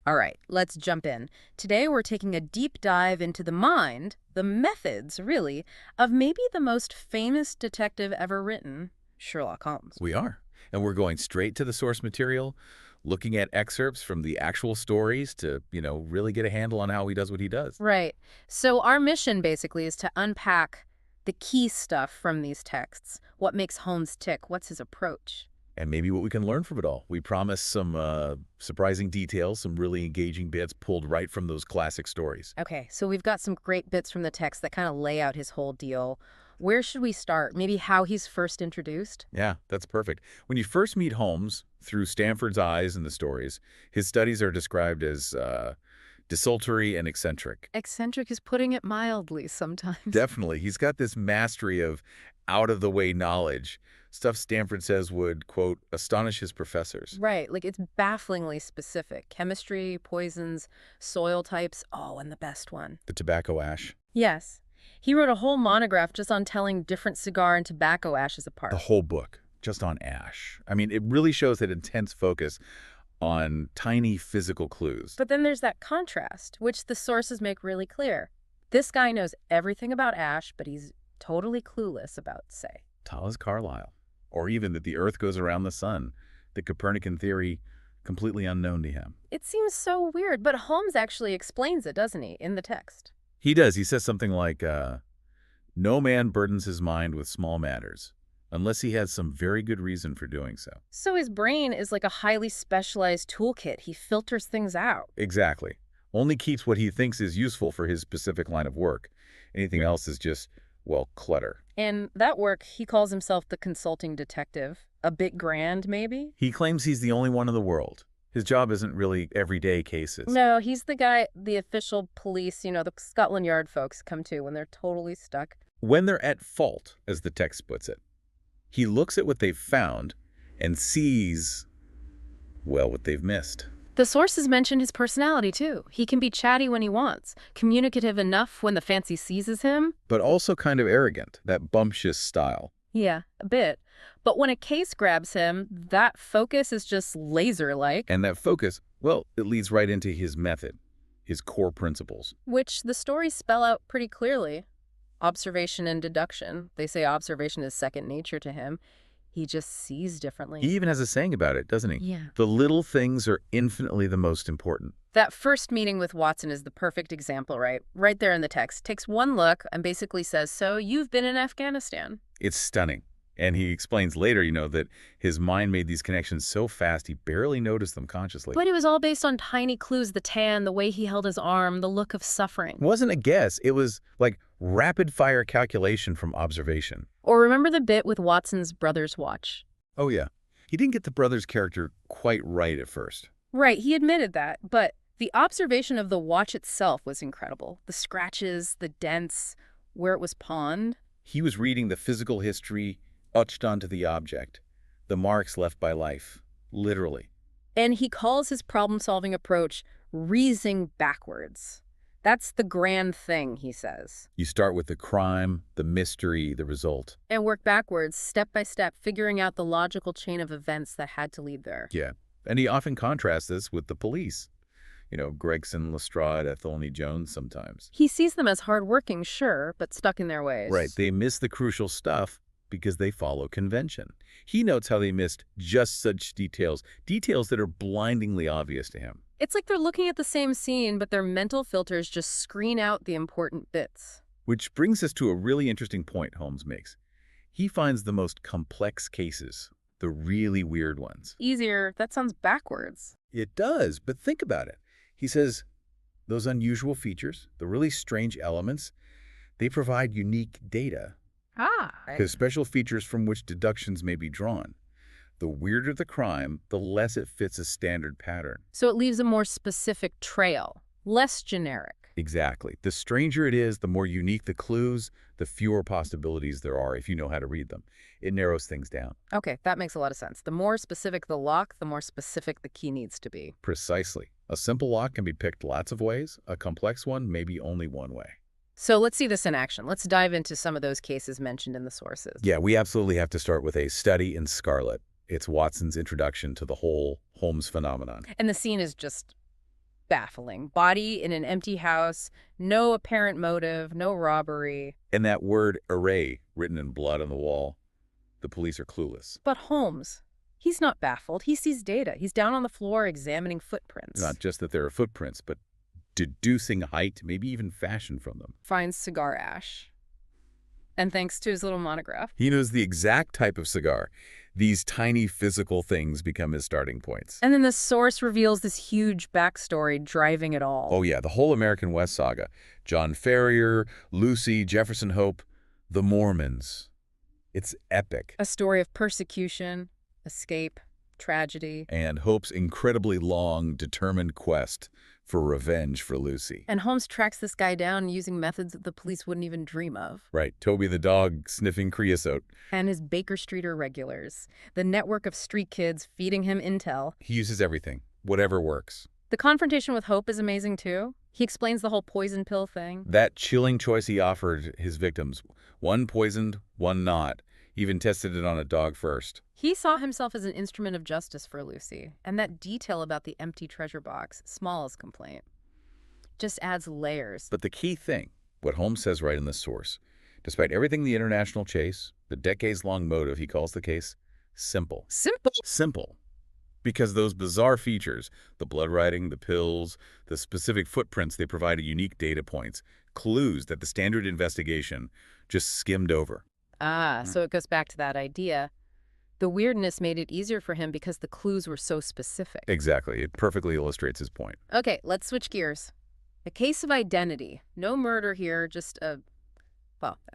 All right, let's jump in. Today we're taking a deep dive into the mind, the methods, really, of maybe the most famous detective ever written, Sherlock Holmes. We are. And we're going straight to the source material, looking at excerpts from the actual stories to, really get a handle on how he does what he does. Right. So our mission basically is to unpack the key stuff from these texts. What makes Holmes tick? What's his approach? And maybe what we can learn from it all. We promise some surprising details, some really engaging bits pulled right from those classic stories. Okay, so we've got some great bits from the text that kind of lay out his whole deal. Where should we start? Maybe how he's first introduced? Yeah, that's perfect. When you first meet Holmes, through Stanford's eyes in the stories, his studies are described as desultory and eccentric. Eccentric is putting it mildly sometimes. Definitely. He's got this mastery of out-of-the-way knowledge, stuff Stanford says would, quote, astonish his professors. Right, like it's bafflingly specific. Chemistry, poisons, soil types, oh, and the best one. The tobacco ash. Yes. He wrote a whole monograph just on telling different cigar and tobacco ashes apart. The whole book, just on ash. I mean, it really shows that intense focus on tiny physical clues. But then there's that contrast, which the sources make really clear. This guy knows everything about ash, but he's totally clueless about, say, Thomas Carlyle. Or even that the Earth goes around the sun, the Copernican theory completely unknown to him. it seems so weird, but Holmes actually explains it, doesn't he, in the text? He does. He says something like, no man burdens his mind with small matters, unless he has some very good reason for doing so. So his brain is like a highly specialized toolkit. He filters things out. Exactly. Only keeps what he thinks is useful for his specific line of work. Anything else is just, well, clutter. And that work, he calls himself the consulting detective. A bit grand, maybe? He claims he's the only one in the world. His job isn't really everyday cases. No, he's the guy the official police, the Scotland Yard folks come to when they're totally stuck. When they're at fault, as the text puts it, he looks at what they've found and sees, well, what they've missed. The sources mention his personality, too. He can be chatty when he wants, communicative enough when the fancy seizes him. But also kind of arrogant, that bumptious style. Yeah, a bit. But when a case grabs him, that focus is just laser-like, And that focus, well, it leads right into his method, his core principles. which the stories spell out pretty clearly. Observation and deduction. They say observation is second nature to him. He just sees differently. He even has a saying about it, doesn't he? Yeah. The little things are infinitely the most important. That first meeting with Watson is the perfect example, right? Right there in the text. Takes one look and basically says, so you've been in Afghanistan. It's stunning. And he explains later, that his mind made these connections so fast he barely noticed them consciously. But it was all based on tiny clues, the tan, the way he held his arm, the look of suffering. It wasn't a guess. It was like rapid-fire calculation from observation. Or remember the bit with Watson's brother's watch? Oh, yeah. He didn't get the brother's character quite right at first. Right, he admitted that, but the observation of the watch itself was incredible. The scratches, the dents, where it was pawned. He was reading the physical history etched onto the object, the marks left by life, literally. And he calls his problem-solving approach reasoning backwards. That's the grand thing, he says. You start with the crime, the mystery, the result. And work backwards, step by step, figuring out the logical chain of events that had to lead there. Yeah. And he often contrasts this with the police. Gregson, Lestrade, Athelney Jones sometimes. He sees them as hardworking, sure, but stuck in their ways. Right. They miss the crucial stuff because they follow convention. He notes how they missed just such details that are blindingly obvious to him. It's like they're looking at the same scene, but their mental filters just screen out the important bits. Which brings us to a really interesting point Holmes makes. He finds the most complex cases, the really weird ones. Easier, that sounds backwards. It does, but think about it. He says, those unusual features, the really strange elements, they provide unique data. Because special features from which deductions may be drawn. The weirder the crime, the less it fits a standard pattern. So it leaves a more specific trail, less generic. Exactly. The stranger it is, the more unique the clues, the fewer possibilities there are if you know how to read them. It narrows things down. Okay, that makes a lot of sense. The more specific the lock, the more specific the key needs to be. Precisely. A simple lock can be picked lots of ways. A complex one, maybe only one way. So let's see this in action. Let's dive into some of those cases mentioned in the sources. Yeah, we absolutely have to start with a study in Scarlet. It's Watson's introduction to the whole Holmes phenomenon. And the scene is just Baffling. Body in an empty house, no apparent motive, no robbery. And that word array written in blood on the wall, the police are clueless. But Holmes, he's not baffled. He sees data. He's down on the floor examining footprints. Not just that there are footprints, but deducing height, maybe even fashion from them. Finds cigar ash. And thanks to his little monograph, He knows the exact type of cigar. These tiny physical things become his starting points. and then the source reveals this huge backstory driving it all. Oh yeah, the whole American West saga. John Ferrier, Lucy, Jefferson Hope, the Mormons. It's epic. A story of persecution, escape, tragedy. And Hope's incredibly long, determined quest for revenge for Lucy. And Holmes tracks this guy down using methods that the police wouldn't even dream of. Right, Toby the dog sniffing creosote. And his Baker Street irregulars, the network of street kids feeding him intel. He uses everything, whatever works. The confrontation with Hope is amazing, too. He explains the whole poison pill thing. That chilling choice he offered his victims, one poisoned, one not, even tested it on a dog first. He saw himself as an instrument of justice for Lucy, and that detail about the empty treasure box, small as complaint, just adds layers. But the key thing, what Holmes says right in the source, despite everything the international chase, the decades-long motive, he calls the case simple. Simple. Simple. Because those bizarre features, the blood writing, the pills, the specific footprints, they provided unique data points, clues that the standard investigation just skimmed over. So it goes back to that idea. The weirdness made it easier for him because the clues were so specific. Exactly. It perfectly illustrates his point. Okay, let's switch gears. A case of identity. No murder here, just a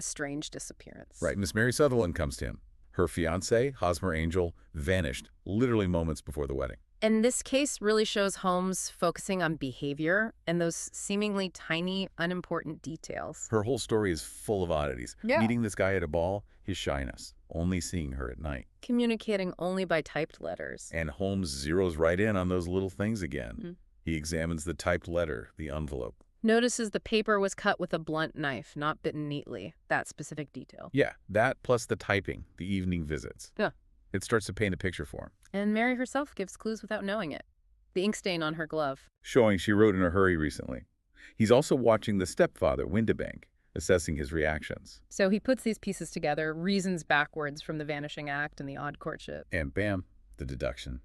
strange disappearance. Right. Miss Mary Sutherland comes to him. Her fiancé, Hosmer Angel, vanished literally moments before the wedding. And this case really shows Holmes focusing on behavior and those seemingly tiny, unimportant details. Her whole story is full of oddities. Yeah. Meeting this guy at a ball, his shyness, only seeing her at night. Communicating only by typed letters. And Holmes zeroes right in on those little things again. Mm-hmm. He examines the typed letter, the envelope. Notices the paper was cut with a blunt knife, not bitten neatly. That specific detail. Yeah, that plus the typing, the evening visits. Yeah. It starts to paint a picture for him. And Mary herself gives clues without knowing it. The ink stain on her glove. Showing she wrote in a hurry recently. He's also watching the stepfather, Windibank, assessing his reactions. So he puts these pieces together, reasons backwards from the vanishing act and the odd courtship. And bam, the deduction.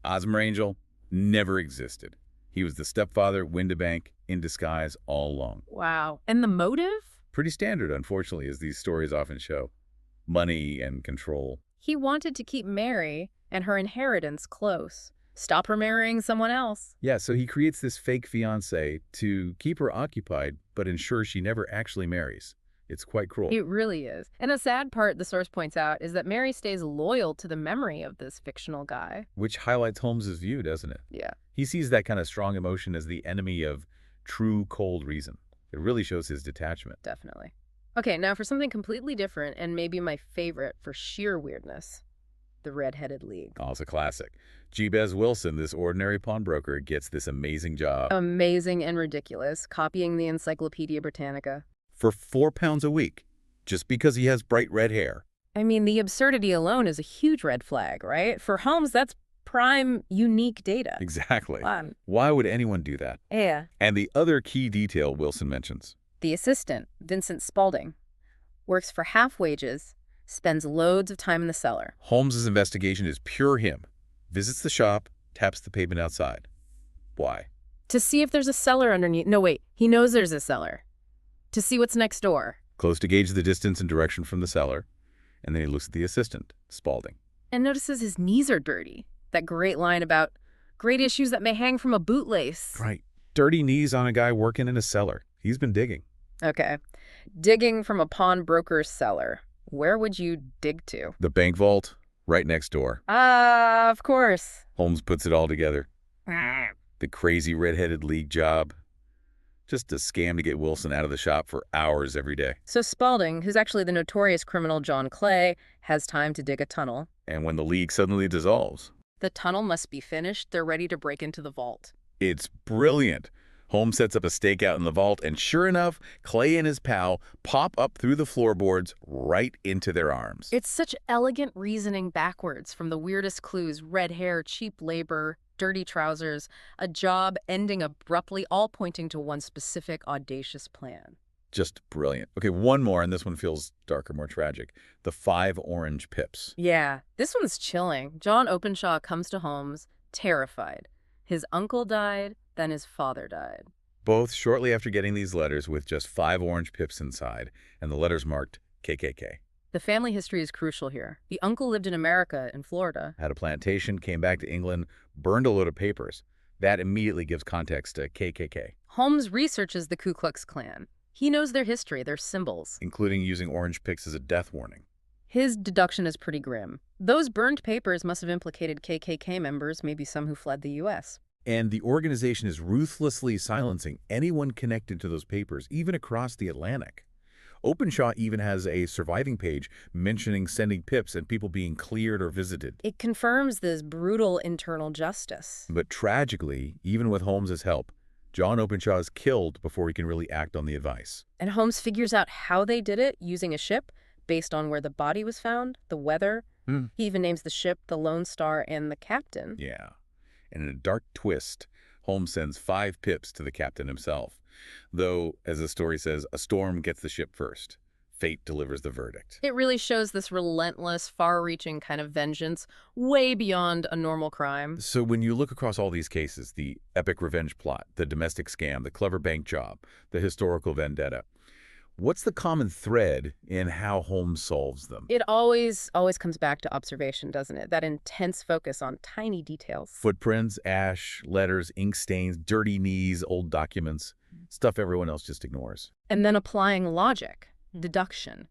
Hosmer Angel never existed. He was the stepfather, Windibank, in disguise all along. Wow. And the motive? Pretty standard, unfortunately, as these stories often show. Money and control. He wanted to keep Mary and her inheritance close. Stop her marrying someone else. Yeah, so he creates this fake fiancé to keep her occupied, but ensure she never actually marries. It's quite cruel. It really is. And a sad part, the source points out, is that Mary stays loyal to the memory of this fictional guy. Which highlights Holmes's view, doesn't it? Yeah. He sees that kind of strong emotion as the enemy of true, cold reason. It really shows his detachment. Definitely. Okay, now for something completely different and maybe my favorite for sheer weirdness. The Red-Headed League. Oh, it's a classic. Jabez Wilson, this ordinary pawnbroker, gets this amazing job. Amazing and ridiculous, copying the Encyclopedia Britannica. For £4 a week, just because he has bright red hair. I mean, the absurdity alone is a huge red flag, right? For Holmes, that's prime, unique data. Exactly. Why would anyone do that? Yeah. And the other key detail Wilson mentions. The assistant, Vincent Spaulding, works for half wages, spends loads of time in the cellar. Holmes's investigation is pure him. Visits the shop, taps the pavement outside. Why? To see if there's a cellar underneath. No, wait. He knows there's a cellar. To see what's next door. Close to gauge the distance and direction from the cellar. And then he looks at the assistant, Spaulding. And notices his knees are dirty. That great line about great issues that may hang from a bootlace. Right. Dirty knees on a guy working in a cellar. He's been digging. Okay. Digging from a pawnbroker's cellar. Where would you dig to? The bank vault, right next door. Of course. Holmes puts it all together. The crazy red-headed league job. Just a scam to get Wilson out of the shop for hours every day. So Spaulding, who's actually the notorious criminal John Clay, has time to dig a tunnel. And when the league suddenly dissolves. The tunnel must be finished. They're ready to break into the vault. It's brilliant. Holmes sets up a stakeout in the vault, and sure enough, Clay and his pal pop up through the floorboards right into their arms. It's such elegant reasoning backwards from the weirdest clues: red hair, cheap labor, dirty trousers, a job ending abruptly, all pointing to one specific audacious plan. Just brilliant. Okay, one more, and this one feels darker, more tragic. The 5 orange pips. Yeah, this one's chilling. John Openshaw comes to Holmes, terrified. His uncle died, then his father died. Both shortly after getting these letters with just 5 orange pips inside, and the letters marked KKK. The family history is crucial here. The uncle lived in America, in Florida. Had a plantation, came back to England, burned a load of papers. That immediately gives context to KKK. Holmes researches the Ku Klux Klan. He knows their history, their symbols. Including using orange picks as a death warning. His deduction is pretty grim. Those burned papers must have implicated KKK members, maybe some who fled the U.S. And the organization is ruthlessly silencing anyone connected to those papers, even across the Atlantic. Openshaw even has a surviving page mentioning sending pips and people being cleared or visited. It confirms this brutal internal justice. But tragically, even with Holmes's help, John Openshaw is killed before he can really act on the advice. And Holmes figures out how they did it using a ship based on where the body was found, the weather. He even names the ship the Lone Star and the captain. Yeah. And in a dark twist, Holmes sends 5 pips to the captain himself. Though, as the story says, a storm gets the ship first. Fate delivers the verdict. It really shows this relentless, far-reaching kind of vengeance, way beyond a normal crime. So when you look across all these cases, the epic revenge plot, the domestic scam, the clever bank job, the historical vendetta, what's the common thread in how Holmes solves them? It always comes back to observation, doesn't it? That intense focus on tiny details. Footprints, ash, letters, ink stains, dirty knees, old documents, stuff everyone else just ignores. And then applying logic, deduction,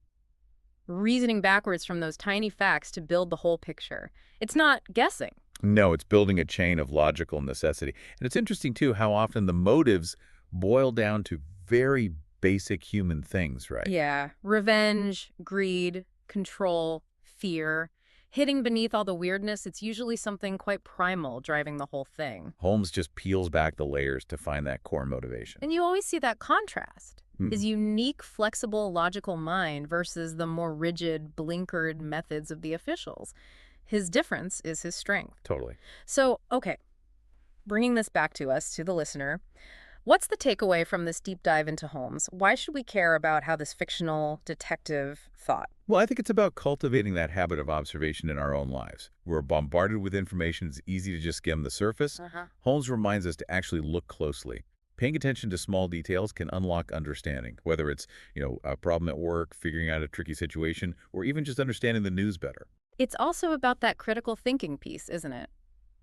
reasoning backwards from those tiny facts to build the whole picture. It's not guessing. No, it's building a chain of logical necessity. And it's interesting, too, how often the motives boil down to very basic human things, right? Yeah. Revenge, greed, control, fear. Hitting beneath all the weirdness, it's usually something quite primal driving the whole thing. Holmes just peels back the layers to find that core motivation. And you always see that contrast. His unique, flexible, logical mind versus the more rigid, blinkered methods of the officials. His difference is his strength. Totally. So, okay, bringing this back to us, to the listener, what's the takeaway from this deep dive into Holmes? Why should we care about how this fictional detective thought? Well, I think it's about cultivating that habit of observation in our own lives. We're bombarded with information. It's easy to just skim the surface. Holmes reminds us to actually look closely. Paying attention to small details can unlock understanding, whether it's, a problem at work, figuring out a tricky situation, or even just understanding the news better. It's also about that critical thinking piece, isn't it?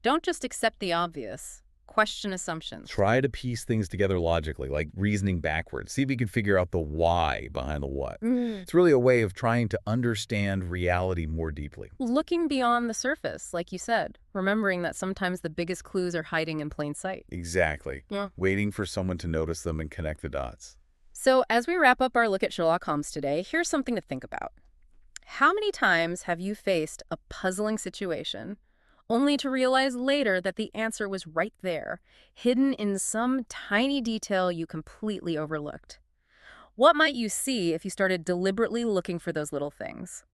Don't just accept the obvious. Question assumptions. Try to piece things together logically, like reasoning backwards. See if you can figure out the why behind the what. It's really a way of trying to understand reality more deeply. Looking beyond the surface, like you said. Remembering that sometimes the biggest clues are hiding in plain sight. Exactly. Yeah. Waiting for someone to notice them and connect the dots. So as we wrap up our look at Sherlock Holmes today, here's something to think about. How many times have you faced a puzzling situation only to realize later that the answer was right there, hidden in some tiny detail you completely overlooked? What might you see if you started deliberately looking for those little things?